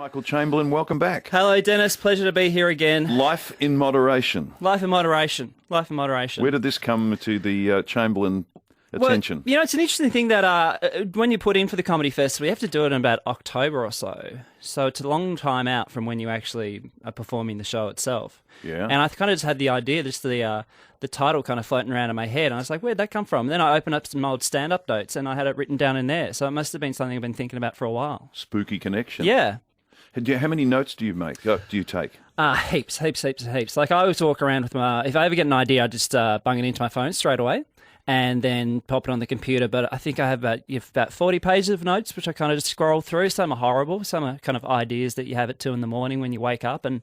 Michael Chamberlin, welcome back. Hello, Dennis. Pleasure to be here again. Life in moderation. Life in moderation. Life in moderation. Where did this come to the Chamberlain attention? Well, it's an interesting thing that when you put in for the Comedy Festival, you have to do it in about October or so. So it's a long time out from when you actually are performing the show itself. Yeah. And I kind of just had the idea, just the title kind of floating around in my head. And I was like, where'd that come from? And then I opened up some old stand-up notes and I had it written down in there. So it must have been something I've been thinking about for a while. Spooky connection. Yeah. How many notes do you take? Heaps. Like I always walk around with my, if I ever get an idea, I just bung it into my phone straight away and then pop it on the computer. But I think I have about 40 pages of notes, which I kind of just scroll through. Some are horrible. Some are kind of ideas that you have at 2 a.m. when you wake up. And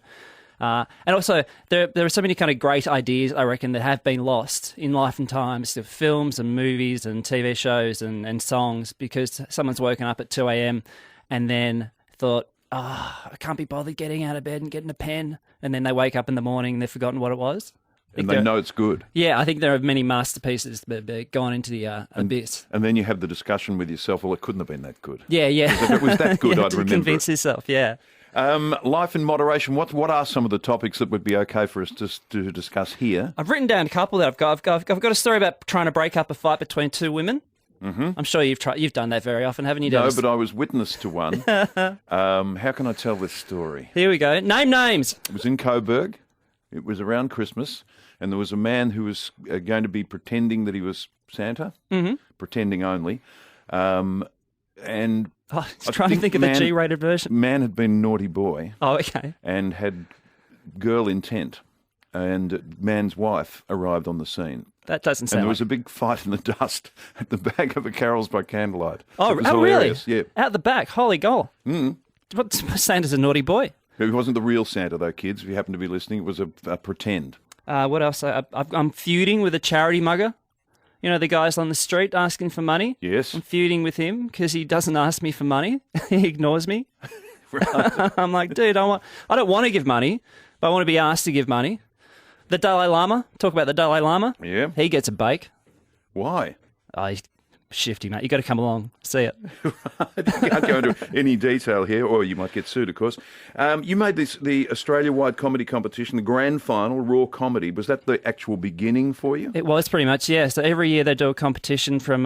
also there are so many kind of great ideas, I reckon, that have been lost in life and times of films and movies and TV shows and songs because someone's woken up at 2 a.m. and then thought, I can't be bothered getting out of bed and getting a pen. And then they wake up in the morning and they've forgotten what it was. And they know it's good. Yeah, I think there are many masterpieces that have gone into the abyss. And then you have the discussion with yourself, well, it couldn't have been that good. Yeah. If it was that good, I'd remember convince yourself, yeah. Life in moderation, what are some of the topics that would be okay for us to discuss here? I've written down a couple that I've got. I've got a story about trying to break up a fight between two women. Mm-hmm. I'm sure you've done that very often, haven't you, Dennis? No, but I was witness to one. How can I tell this story? Here we go. Name names. It was in Coburg. It was around Christmas, and there was a man who was going to be pretending that he was Santa, pretending only. And I was trying to think of the G-rated version. Man had been a naughty boy. Oh, okay. And had girl intent, and man's wife arrived on the scene. That doesn't sound. And there was a big fight in the dust at the back of a Carols by Candlelight. Oh, really? Yeah. Out the back. Holy goal. What, Santa's a naughty boy. It wasn't the real Santa, though, kids. If you happen to be listening, it was a pretend. What else? I'm feuding with a charity mugger. You know, the guys on the street asking for money? Yes. I'm feuding with him because he doesn't ask me for money. He ignores me. Right. I'm like, dude, I don't want to give money, but I want to be asked to give money. The Dalai Lama, talk about the Dalai Lama. Yeah. He gets a bake. Why? Oh, he's shifty, mate. You got to come along, see it. I can't go into any detail here, or you might get sued, of course. You made the Australia-wide comedy competition, the grand final, Raw Comedy. Was that the actual beginning for you? It was pretty much, yeah. So every year they do a competition from,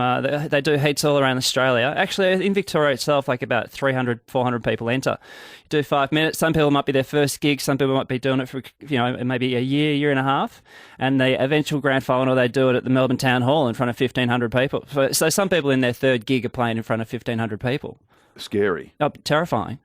they do heats all around Australia. Actually, in Victoria itself, like about 300, 400 people enter. You do 5 minutes. Some people might be their first gig. Some people might be doing it for, maybe a year and a half. And the eventual grand final, they do it at the Melbourne Town Hall in front of 1,500 people. So some people in their third gig are playing in front of 1,500 people. Scary. Oh, terrifying.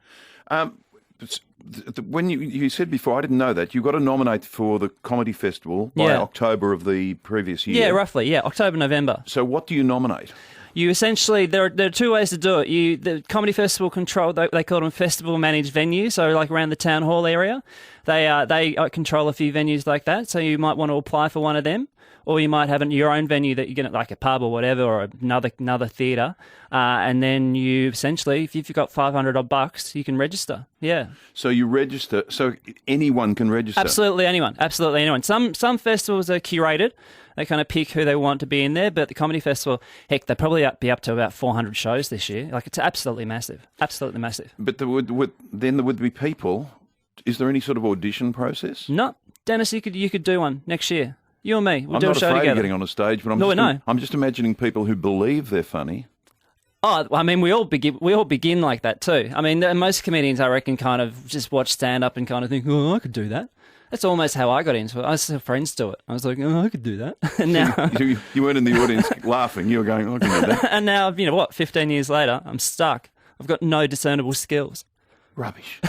When you said before, I didn't know that, you got to nominate for the Comedy Festival by October of the previous year. Yeah, roughly, yeah, October, November. So what do you nominate? You essentially, there are 2 ways to do it. The Comedy Festival control, they call them festival managed venues, so like around the town hall area. They control a few venues like that, so you might want to apply for one of them. Or you might have your own venue that you're going to, like a pub or whatever, or another theatre. And then you essentially, if you've got $500 you can register. Yeah. So you register, so anyone can register? Absolutely anyone. Some festivals are curated. They kind of pick who they want to be in there. But the Comedy Festival, heck, they'll probably be up to about 400 shows this year. Like, it's absolutely massive. Absolutely massive. But there would be people. Is there any sort of audition process? No. Dennis, you could do one next year. You and me, we'll do a show together. I'm not afraid of getting on a stage, but I'm just imagining people who believe they're funny. Oh, I mean, we all begin like that too. I mean, most comedians, I reckon, kind of just watch stand-up and kind of think, oh, I could do that. That's almost how I got into it. I saw friends do it. I was like, oh, I could do that. And now you weren't in the audience laughing. You were going, I can do that. And now, 15 years later, I'm stuck. I've got no discernible skills. Rubbish.